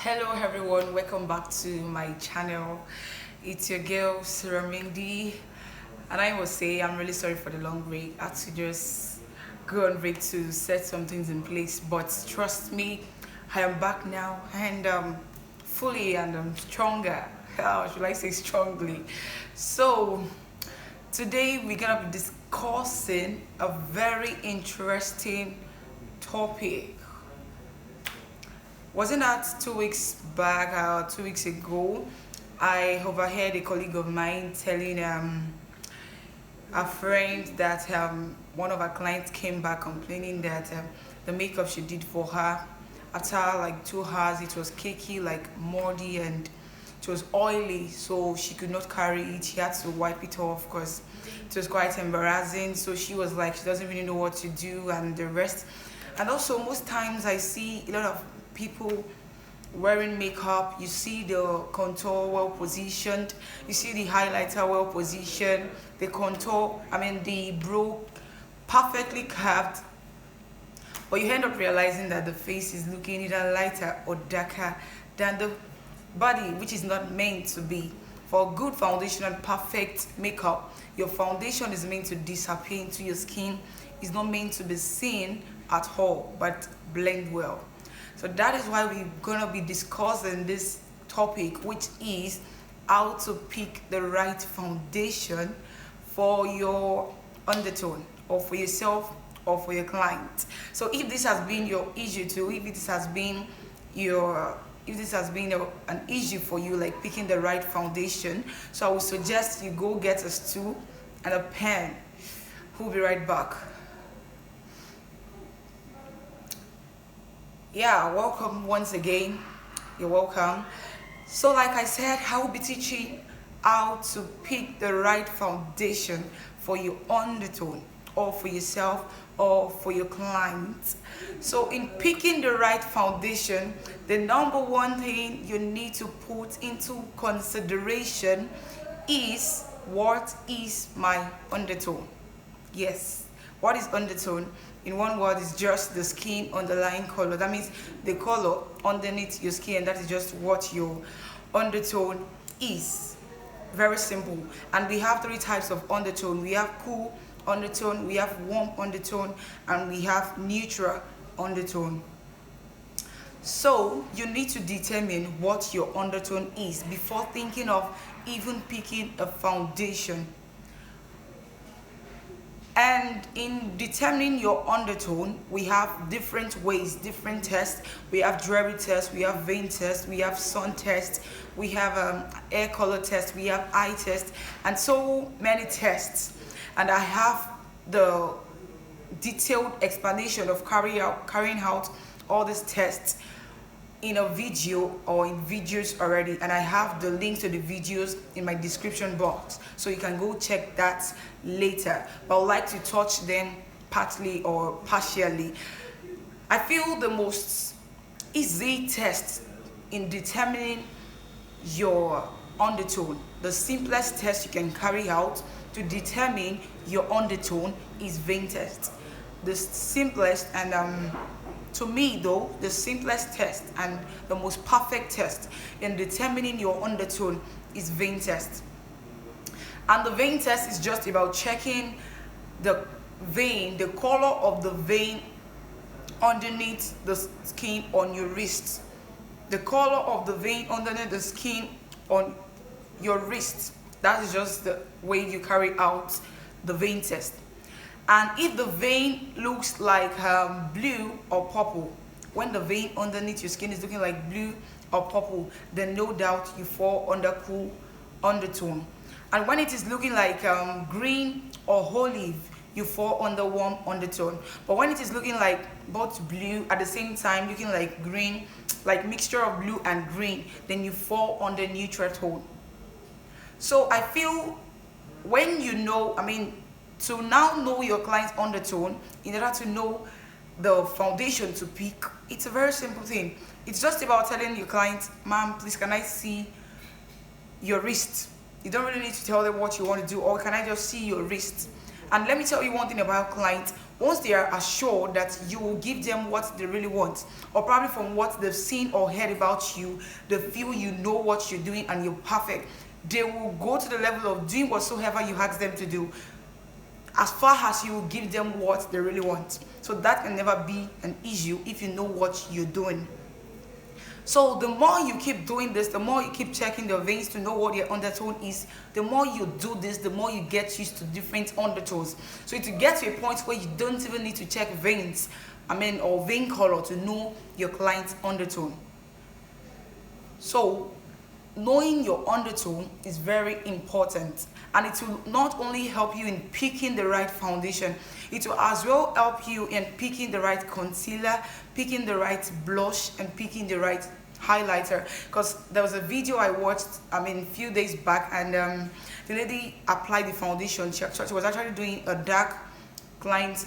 Hello everyone, welcome back to my channel. It's your girl Suramindi, and I will say I'm really sorry for the long break. I had to just go on break to set some things in place, but trust me, I am back now and fully and stronger. How should I say strongly? So today we're gonna be discussing a very interesting topic. Wasn't that 2 weeks back or 2 weeks ago? I overheard a colleague of mine telling a friend that one of her clients came back complaining that the makeup she did for her, after like 2 hours, it was cakey, like muddy, and it was oily, so she could not carry it. She had to wipe it off because it was quite embarrassing. So she was like, she doesn't really know what to do and the rest. And also, most times I see a lot of people wearing makeup. You see the contour well positioned, you see the highlighter well positioned, the contour, the brow perfectly curved, but you end up realizing that the face is looking either lighter or darker than the body, which is not meant to be. For good foundation and perfect makeup, your foundation is meant to disappear into your skin. It's not meant to be seen at all, but blend well. So that is why we're gonna be discussing this topic, which is how to pick the right foundation for your undertone, or for yourself, or for your client. So if this has been your issue too, if this has been an issue for you, like picking the right foundation, so I would suggest you go get a stool and a pen. We'll be right back. Yeah, welcome once again. You're welcome. So like I said, I will be teaching how to pick the right foundation for your undertone, or for yourself, or for your client. So in picking the right foundation, the number one thing you need to put into consideration is, what is my undertone? Yes, what is undertone? In one word, is just the skin underlying color. That means the color underneath your skin. That is just what your undertone is. Very simple. And we have three types of undertone. We have cool undertone, we have warm undertone, and we have neutral undertone. So you need to determine what your undertone is before thinking of even picking a foundation. And in determining your undertone, we have different ways, different tests. We have jewelry test, we have vein test, we have sun test, we have hair color test, we have eye test, and so many tests. And I have the detailed explanation of carrying out all these tests in a video, or in videos already, and I have the link to the videos in my description box, so you can go check that later, but I would like to touch them partly or partially. I feel the most easy test in determining your undertone, the simplest test you can carry out to determine your undertone, is vein test. The simplest, and to me though, the simplest test and the most perfect test in determining your undertone is vein test. And the vein test is just about checking the vein, the color of the vein underneath the skin on your wrist. The color of the vein underneath the skin on your wrist. That is just the way you carry out the vein test. And if the vein looks like blue or purple, when the vein underneath your skin is looking like blue or purple, then no doubt you fall under cool undertone. And when it is looking like green or olive, you fall under warm undertone. But when it is looking like both blue at the same time, looking like green, like mixture of blue and green, then you fall under neutral tone. So I feel when you know, to now know your client's undertone, in order to know the foundation to pick, it's a very simple thing. It's just about telling your client, ma'am, please can I see your wrist? You don't really need to tell them what you want to do, or can I just see your wrist? And let me tell you one thing about clients. once they are assured that you will give them what they really want, or probably from what they've seen or heard about you, they feel you know what you're doing and you're perfect, they will go to the level of doing whatsoever you ask them to do, as far as you will give them what they really want. So that can never be an issue if you know what you're doing. So the more you keep doing this, the more you keep checking the veins to know what your undertone is, the more you do this, the more you get used to different undertones. So to get to a point where you don't even need to check veins, or vein color to know your client's undertone. So knowing your undertone is very important, and it will not only help you in picking the right foundation, it will as well help you in picking the right concealer, picking the right blush, and picking the right highlighter. Because there was a video I watched a few days back, and the lady applied the foundation. She was actually doing a dark client,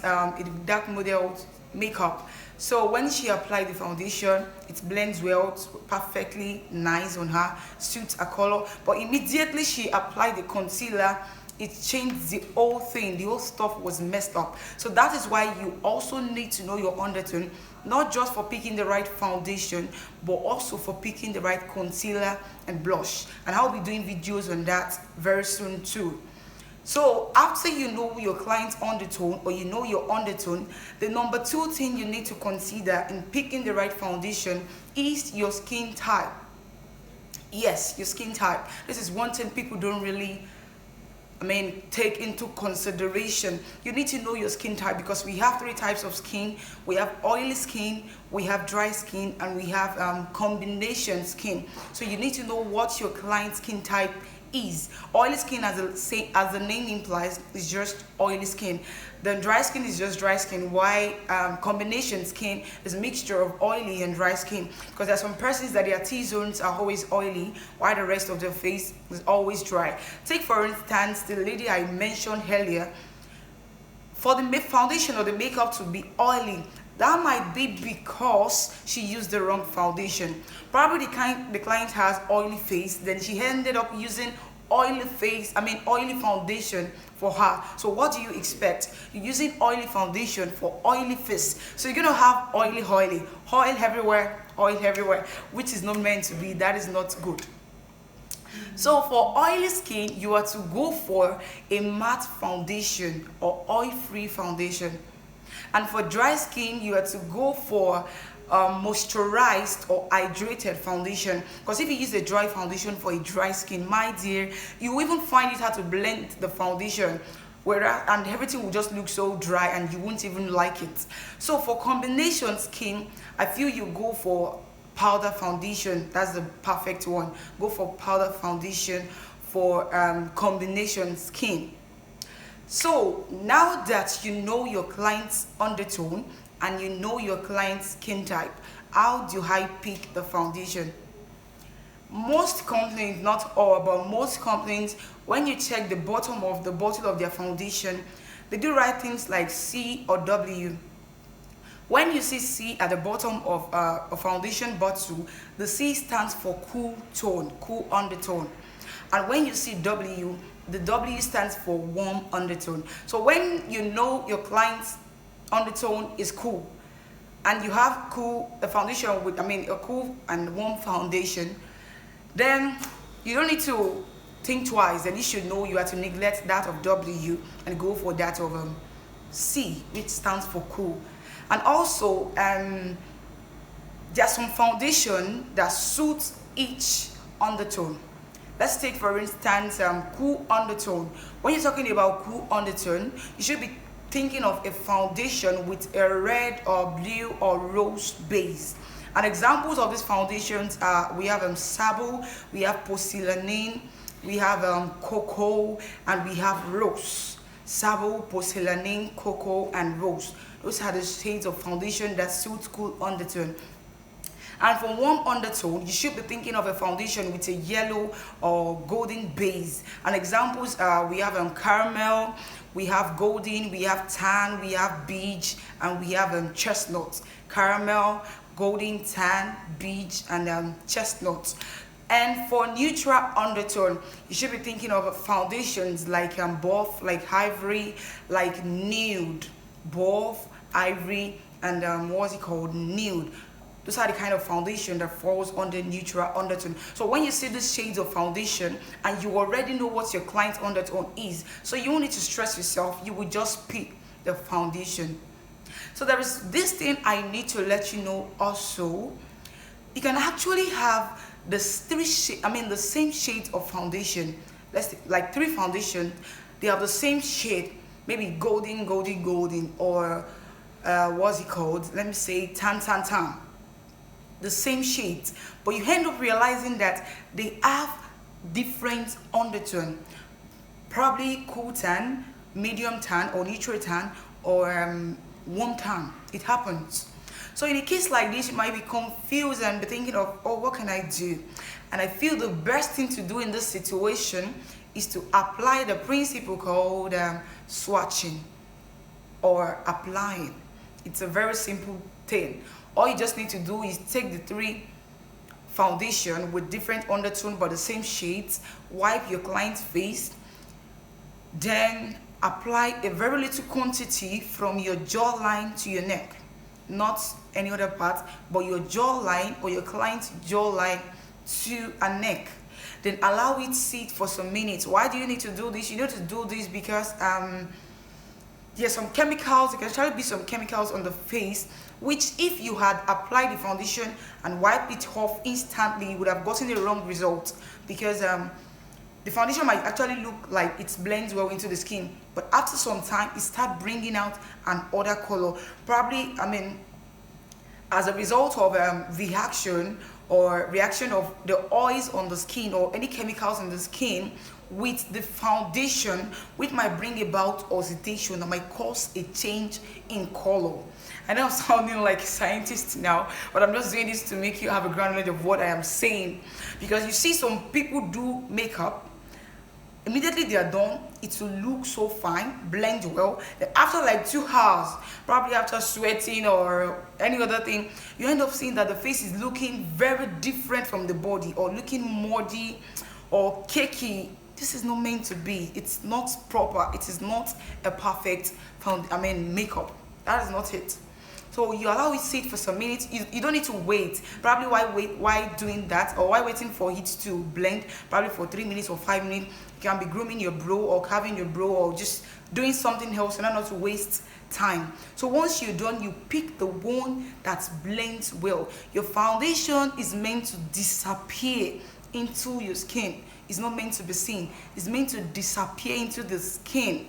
dark model makeup. So when she applied the foundation, it blends well, perfectly nice on her, suits her color. But immediately she applied the concealer, it changed the whole thing. The whole stuff was messed up. So that is why you also need to know your undertone, not just for picking the right foundation, but also for picking the right concealer and blush. And I'll be doing videos on that very soon too. So after you know your client's undertone, or you know your undertone, the number 2 thing you need to consider in picking the right foundation is your skin type. Yes, your skin type. This is one thing people don't really take into consideration. You need to know your skin type, because we have 3 types of skin. We have oily skin, we have dry skin, and we have combination skin. So you need to know what your client's skin type is. Oily skin, as the name implies, is just oily skin. Then dry skin is just dry skin. Why combination skin is a mixture of oily and dry skin, because there are some persons that their T-zones are always oily while the rest of their face is always dry. Take for instance the lady I mentioned earlier. For the foundation or the makeup to be oily, that might be because she used the wrong foundation. Probably the client has oily face, then she ended up using oily foundation for her. So what do you expect? You're using oily foundation for oily face. So you're gonna have oil everywhere, which is not meant to be. That is not good. So for oily skin, you are to go for a matte foundation or oil-free foundation. And for dry skin, you are to go for moisturized or hydrated foundation. Because if you use a dry foundation for a dry skin, my dear, you will even find it hard to blend the foundation, and everything will just look so dry and you won't even like it. So for combination skin, I feel you go for powder foundation. That's the perfect one. Go for powder foundation for combination skin. So now that you know your client's undertone and you know your client's skin type, how do I pick the foundation? Most companies, not all, but most companies, when you check the bottom of the bottle of their foundation, they do write things like C or W. When you see C at the bottom of a foundation bottle, the C stands for cool tone, cool undertone. And when you see W, the W stands for warm undertone. So when you know your client's undertone is cool, and you have a foundation with a cool and warm foundation, then you don't need to think twice. Then you should know you have to neglect that of W and go for that of C, which stands for cool. And also there's some foundation that suits each undertone. Let's take for instance cool undertone. When you're talking about cool undertone, you should be thinking of a foundation with a red or blue or rose base. And examples of these foundations are, we have Sable, we have Porcelain, we have Cocoa, and we have Rose. Sable, Porcelain, Cocoa, and Rose. Those are the shades of foundation that suit cool undertone. And for warm undertone, you should be thinking of a foundation with a yellow or golden base. And examples are, we have caramel, we have golden, we have tan, we have beige, and we have chestnut. Caramel, golden, tan, beige, and chestnut. And for neutral undertone, you should be thinking of foundations like buff, like ivory, like nude, Buff, Ivory, and what's it called, Nude. Those are the kind of foundation that falls under neutral undertone. So when you see these shades of foundation and you already know what your client's undertone is, so you won't need to stress yourself, you will just pick the foundation. So there is this thing I need to let you know also. You can actually have the the same shade of foundation. Let's say, like three foundation, they have the same shade, maybe golden, golden, golden, or what's it called? Let me say tan, tan, tan. The same shades, but you end up realizing that they have different undertone. Probably cool tan, medium tan, or neutral tan, or warm tan. It happens. So in a case like this, you might be confused and be thinking of, oh, what can I do? And I feel the best thing to do in this situation is to apply the principle called swatching or applying. It's a very simple thing. All you just need to do is take the three foundation with different undertone but the same shades, wipe your client's face, then apply a very little quantity from your jawline to your neck, not any other part, but your jawline or your client's jawline to a neck. Then allow it sit for some minutes. Why do you need to do this? You need to do this because there's some chemicals. There can actually be some chemicals on the face, which if you had applied the foundation and wiped it off instantly, you would have gotten the wrong result, because the foundation might actually look like it blends well into the skin, but after some time it starts bringing out an other color, probably as a result of reaction of the oils on the skin or any chemicals in the skin with the foundation, which might bring about oxidation that might cause a change in color. I know I'm sounding like a scientist now, but I'm just doing this to make you have a ground knowledge of what I am saying. Because you see some people do makeup, immediately they are done, it will look so fine, blend well. Then after like 2 hours, probably after sweating or any other thing, you end up seeing that the face is looking very different from the body, or looking muddy or cakey. This is not meant to be. It's not proper. It is not a perfect makeup. That is not it. So you allow it sit for some minutes. You don't need to wait. Probably why doing that, or why waiting for it to blend, probably for 3 minutes or 5 minutes. You can be grooming your brow or carving your brow or just doing something else in order not to waste time. So once you're done, you pick the one that blends well. Your foundation is meant to disappear into your skin. It's not meant to be seen. It's meant to disappear into the skin.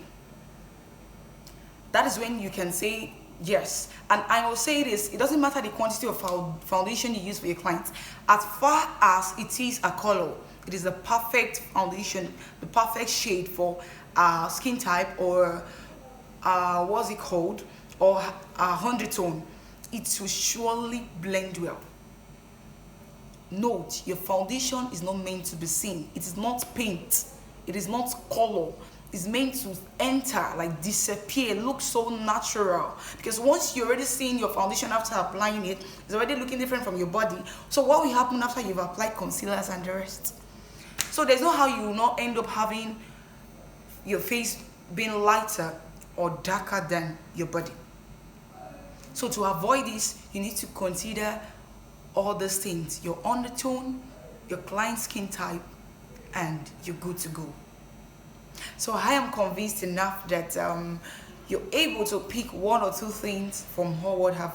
That is when you can say yes. And I will say this, it doesn't matter the quantity of foundation you use for your clients. As far as it is a color, it is the perfect foundation, the perfect shade for skin type, or what's it called, or undertone. It will surely blend well. Note, your foundation is not meant to be seen. It is not paint. It is not color. It's meant to enter, like disappear, look so natural. Because once you're already seeing your foundation after applying it, it's already looking different from your body. So what will happen after you've applied concealers and the rest? So there's no how you will not end up having your face being lighter or darker than your body. So to avoid this, you need to consider all these things: your undertone, your client's skin type, and you're good to go. So I am convinced enough that you're able to pick 1 or 2 things from what I've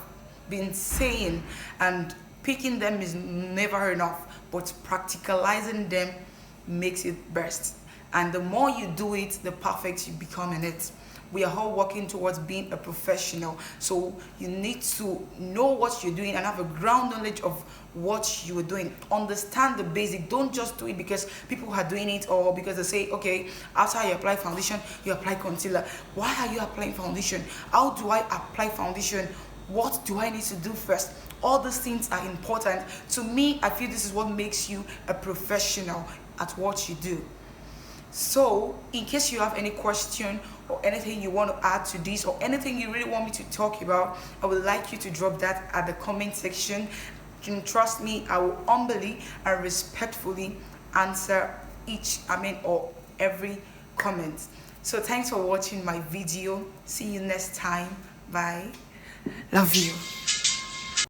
been saying, and picking them is never enough, but practicalizing them makes it best. And the more you do it, the perfect you become in it. We are all working towards being a professional, so you need to know what you're doing and have a ground knowledge of what you are doing. Understand the basic. Don't just do it because people are doing it, or because they say, okay, after you apply foundation, you apply concealer. Why are you applying foundation? How do I apply foundation? What do I need to do first? All these things are important. To me, I feel this is what makes you a professional at what you do. So in case you have any question or anything you want to add to this, or anything you really want me to talk about, I would like you to drop that at the comment section. You can trust me, I will humbly and respectfully answer each or every comment. So thanks for watching my video. See you next time. Bye. Love you.